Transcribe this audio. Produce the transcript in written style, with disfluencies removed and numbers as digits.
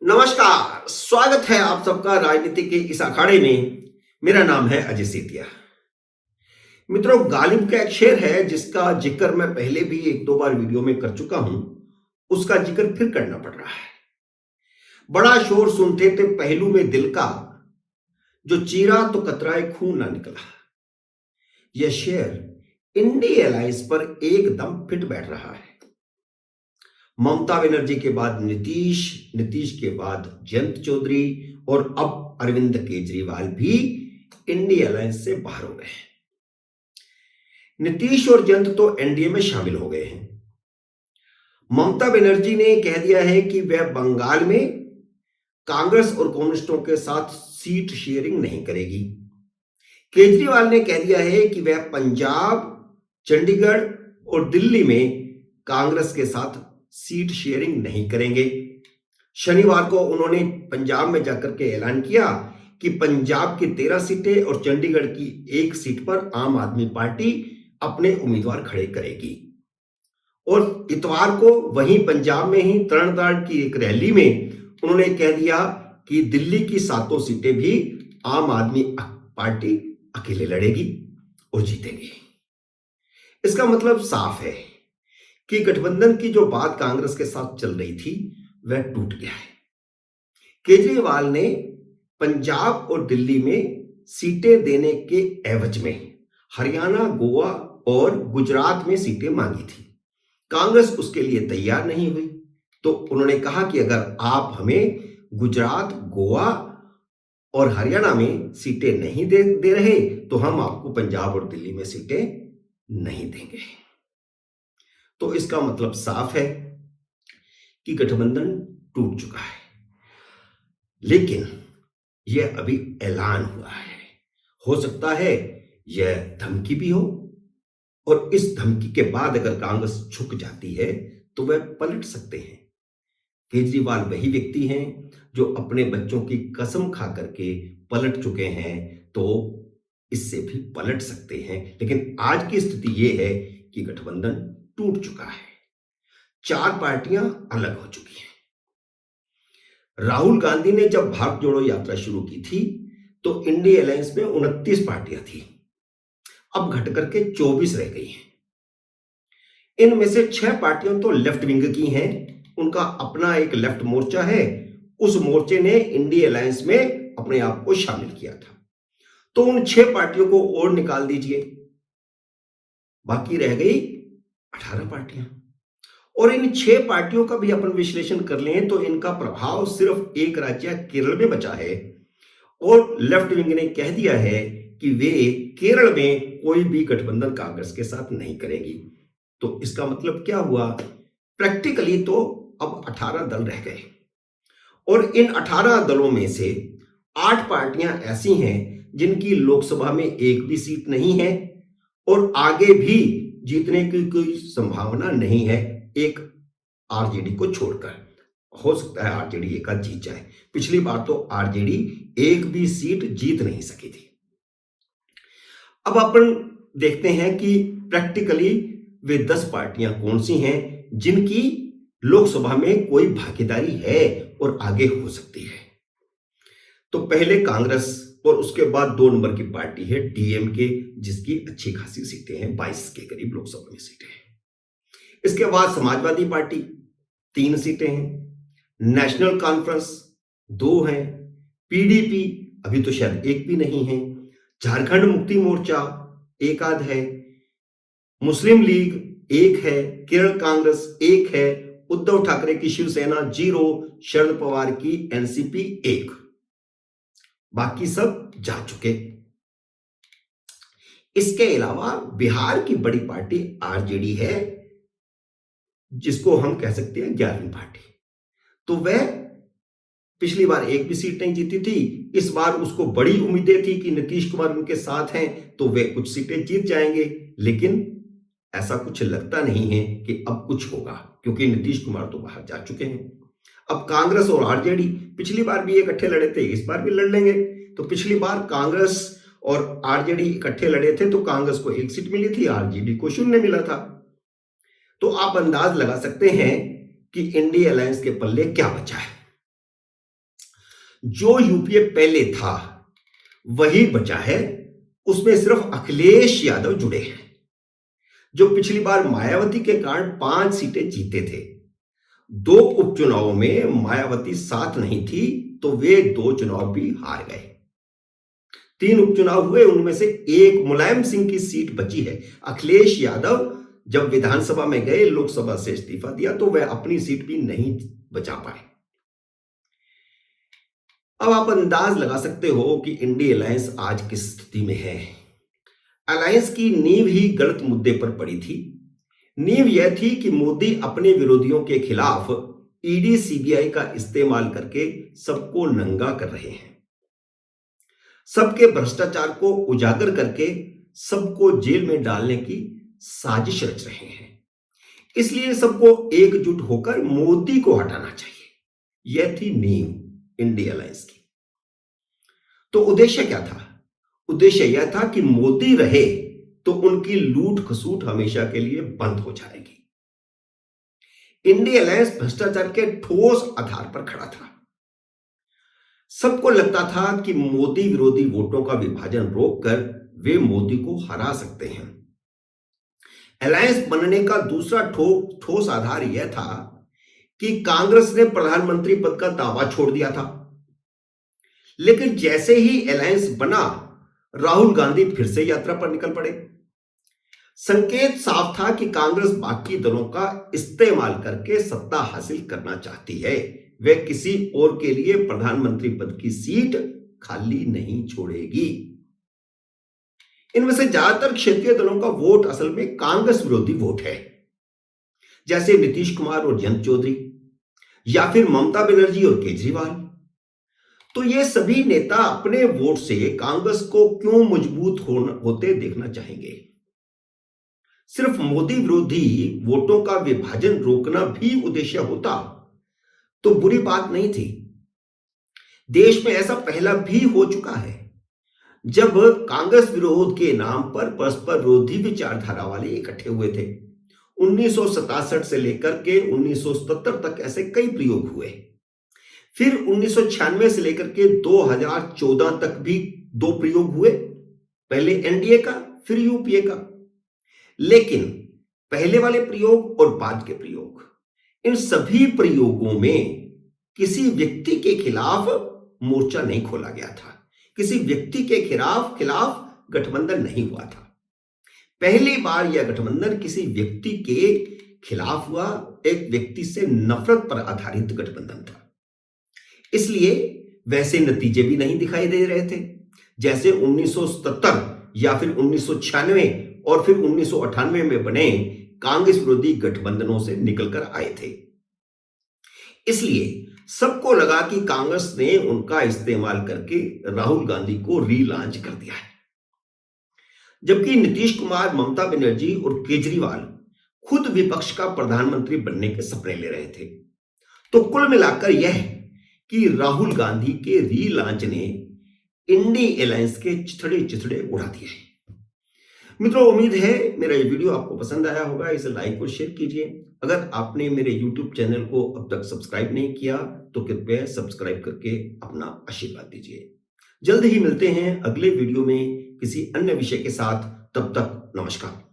नमस्कार, स्वागत है आप सबका राजनीति के इस अखाड़े में। मेरा नाम है अजय सेतिया। मित्रों, गालिब का एक शेर है जिसका जिक्र मैं पहले भी एक दो बार वीडियो में कर चुका हूं, उसका जिक्र फिर करना पड़ रहा है। बड़ा शोर सुनते थे पहलू में दिल का, जो चीरा तो कतराए खून ना निकला। यह शेर इंडी अलायंस पर एकदम फिट बैठ रहा है। ममता बनर्जी के बाद नीतीश, नीतीश के बाद जयंत चौधरी और अब अरविंद केजरीवाल भी इंडी अलायंस से बाहर हो गए हैं। नीतीश और जयंत तो एनडीए में शामिल हो गए हैं। ममता बनर्जी ने कह दिया है कि वह बंगाल में कांग्रेस और कम्युनिस्टों के साथ सीट शेयरिंग नहीं करेगी। केजरीवाल ने कह दिया है कि वह पंजाब, चंडीगढ़ और दिल्ली में कांग्रेस के साथ सीट शेयरिंग नहीं करेंगे। शनिवार को उन्होंने पंजाब में जाकर के ऐलान किया कि पंजाब की 13 सीटें और चंडीगढ़ की 1 सीट पर आम आदमी पार्टी अपने उम्मीदवार खड़े करेगी। और इतवार को वहीं पंजाब में ही तरणताड़ की एक रैली में उन्होंने कह दिया कि दिल्ली की 7 सीटें भी आम आदमी पार्टी अकेले लड़ेगी और जीतेगी। इसका मतलब साफ है कि गठबंधन की जो बात कांग्रेस के साथ चल रही थी वह टूट गया है। केजरीवाल ने पंजाब और दिल्ली में सीटें देने के एवज में हरियाणा, गोवा और गुजरात में सीटें मांगी थी। कांग्रेस उसके लिए तैयार नहीं हुई, तो उन्होंने कहा कि अगर आप हमें गुजरात, गोवा और हरियाणा में सीटें नहीं दे रहे तो हम आपको पंजाब और दिल्ली में सीटें नहीं देंगे। तो इसका मतलब साफ है कि गठबंधन टूट चुका है। लेकिन यह अभी ऐलान हुआ है, हो सकता है यह धमकी भी हो, और इस धमकी के बाद अगर कांग्रेस झुक जाती है तो वह पलट सकते हैं। केजरीवाल वही व्यक्ति हैं जो अपने बच्चों की कसम खा करके पलट चुके हैं, तो इससे भी पलट सकते हैं। लेकिन आज की स्थिति यह है कि गठबंधन टूट चुका है। 4 पार्टियां अलग हो चुकी हैं। राहुल गांधी ने जब भारत जोड़ो यात्रा शुरू की थी तो इंडी अलायंस में 29 पार्टियां थी, अब घट करके 24 रह गई हैं। इनमें से 6 पार्टियां तो लेफ्ट विंग की हैं, उनका अपना एक लेफ्ट मोर्चा है। उस मोर्चे ने इंडी अलायंस में अपने आप को शामिल किया था। तो उन 6 पार्टियों को और निकाल दीजिए, बाकी रह गई 18 पार्टियां। और इन 6 पार्टियों का भी अपन विश्लेषण कर लें तो इनका प्रभाव सिर्फ एक राज्य केरल में बचा है, और लेफ्ट विंग ने कह दिया है कि वे केरल में कोई भी गठबंधन कांग्रेस के साथ नहीं करेगी। तो इसका मतलब क्या हुआ? प्रैक्टिकली तो अब 18 दल रह गए, और इन 18 दलों में से 8 पार्टियां ऐसी हैं जिनकी लोकसभा में एक भी सीट नहीं है और आगे भी जीतने की कोई संभावना नहीं है, एक आरजेडी को छोड़कर। हो सकता है आरजेडी एक आध जीत जाए। पिछली बार तो आरजेडी एक भी सीट जीत नहीं सकी थी। अब अपन देखते हैं कि प्रैक्टिकली वे 10 पार्टियां कौन सी हैं जिनकी लोकसभा में कोई भागीदारी है और आगे हो सकती है। तो पहले कांग्रेस, और उसके बाद 2 नंबर की पार्टी है डीएमके, जिसकी अच्छी खासी सीटें हैं, 22 के करीब लोकसभा में सीटें हैं। इसके बाद समाजवादी पार्टी 3 सीटें हैं, नेशनल कॉन्फ्रेंस 2 हैं, पीडीपी अभी तो शायद 1 भी नहीं है, झारखंड मुक्ति मोर्चा 1 आध है, मुस्लिम लीग 1 है, केरल कांग्रेस 1 है, उद्धव ठाकरे की शिवसेना 0, शरद पवार की एनसीपी 1। बाकी सब जा चुके। इसके अलावा बिहार की बड़ी पार्टी आरजेडी है, जिसको हम कह सकते हैं 11वीं पार्टी। तो वह पिछली बार एक भी सीट नहीं जीती थी। इस बार उसको बड़ी उम्मीदें थी कि नीतीश कुमार उनके साथ हैं तो वे कुछ सीटें जीत जाएंगे, लेकिन ऐसा कुछ लगता नहीं है कि अब कुछ होगा, क्योंकि नीतीश कुमार तो बाहर जा चुके हैं। अब कांग्रेस और आरजेडी पिछली बार भी इकट्ठे लड़े थे, इस बार भी लड़ लेंगे। तो पिछली बार कांग्रेस और आरजेडी इकट्ठे लड़े थे तो कांग्रेस को 1 सीट मिली थी, आरजेडी को 0 मिला था। तो आप अंदाज लगा सकते हैं कि इंडी अलायंस के पल्ले क्या बचा है। जो यूपीए पहले था वही बचा है, उसमें सिर्फ अखिलेश यादव जुड़े हैं। जो पिछली बार मायावती के कारण 5 सीटें जीते थे, 2 उपचुनावों में मायावती साथ नहीं थी तो वे 2 चुनाव भी हार गए। 3 उपचुनाव हुए, उनमें से एक मुलायम सिंह की सीट बची है। अखिलेश यादव जब विधानसभा में गए, लोकसभा से इस्तीफा दिया तो वह अपनी सीट भी नहीं बचा पाए। अब आप अंदाज लगा सकते हो कि इंडी अलायंस आज किस स्थिति में है। अलायंस की नींव ही गलत मुद्दे पर पड़ी थी। नींव यह थी कि मोदी अपने विरोधियों के खिलाफ ईडी सीबीआई का इस्तेमाल करके सबको नंगा कर रहे हैं, सबके भ्रष्टाचार को उजागर करके सबको जेल में डालने की साजिश रच रहे हैं। इसलिए सबको एकजुट होकर मोदी को हटाना चाहिए। यह थी नींव इंडिया अलायंस की। तो उद्देश्य क्या था? उद्देश्य यह था कि मोदी रहे तो उनकी लूट खसूट हमेशा के लिए बंद हो जाएगी। इंडिया अलायंस भ्रष्टाचार के ठोस आधार पर खड़ा था। सबको लगता था कि मोदी विरोधी वोटों का विभाजन रोककर वे मोदी को हरा सकते हैं। अलायंस बनने का दूसरा ठोस आधार यह था कि कांग्रेस ने प्रधानमंत्री पद का दावा छोड़ दिया था। लेकिन जैसे ही अलायंस बना, राहुल गांधी फिर से यात्रा पर निकल पड़े। संकेत साफ था कि कांग्रेस बाकी दलों का इस्तेमाल करके सत्ता हासिल करना चाहती है। वह किसी और के लिए प्रधानमंत्री पद की सीट खाली नहीं छोड़ेगी। इनमें से ज्यादातर क्षेत्रीय दलों का वोट असल में कांग्रेस विरोधी वोट है, जैसे नीतीश कुमार और जयंत चौधरी, या फिर ममता बनर्जी और केजरीवाल। तो ये सभी नेता अपने वोट से कांग्रेस को क्यों मजबूत होते देखना चाहेंगे? सिर्फ मोदी विरोधी वोटों का विभाजन रोकना भी उद्देश्य होता तो बुरी बात नहीं थी। देश में ऐसा पहला भी हो चुका है, जब कांग्रेस विरोध के नाम पर परस्पर विरोधी विचारधारा वाले इकट्ठे हुए थे। 1967 से लेकर के 1977 तक ऐसे कई प्रयोग हुए। फिर 1996 से लेकर के 2014 तक भी 2 प्रयोग हुए, पहले एनडीए का, फिर यूपीए का। लेकिन पहले वाले प्रयोग और बाद के प्रयोग, इन सभी प्रयोगों में किसी व्यक्ति के खिलाफ मोर्चा नहीं खोला गया था, किसी व्यक्ति के खिलाफ गठबंधन नहीं हुआ था। पहली बार यह गठबंधन किसी व्यक्ति के खिलाफ हुआ, एक व्यक्ति से नफरत पर आधारित गठबंधन था। इसलिए वैसे नतीजे भी नहीं दिखाई दे रहे थे जैसे 1977 या फिर 1996 और फिर 1998 में बने कांग्रेस विरोधी गठबंधनों से निकलकर आए थे। इसलिए सबको लगा कि कांग्रेस ने उनका इस्तेमाल करके राहुल गांधी को रीलॉन्च कर दिया है, जबकि नीतीश कुमार, ममता बनर्जी और केजरीवाल खुद विपक्ष का प्रधानमंत्री बनने के सपने ले रहे थे। तो कुल मिलाकर यह कि राहुल गांधी के रीलॉन्च ने इंडी अलायंस के चिथड़े उड़ा दिए। मित्रों, उम्मीद है मेरा ये वीडियो आपको पसंद आया होगा। इसे लाइक और शेयर कीजिए। अगर आपने मेरे YouTube चैनल को अब तक सब्सक्राइब नहीं किया तो कृपया सब्सक्राइब करके अपना आशीर्वाद दीजिए। जल्द ही मिलते हैं अगले वीडियो में किसी अन्य विषय के साथ। तब तक नमस्कार।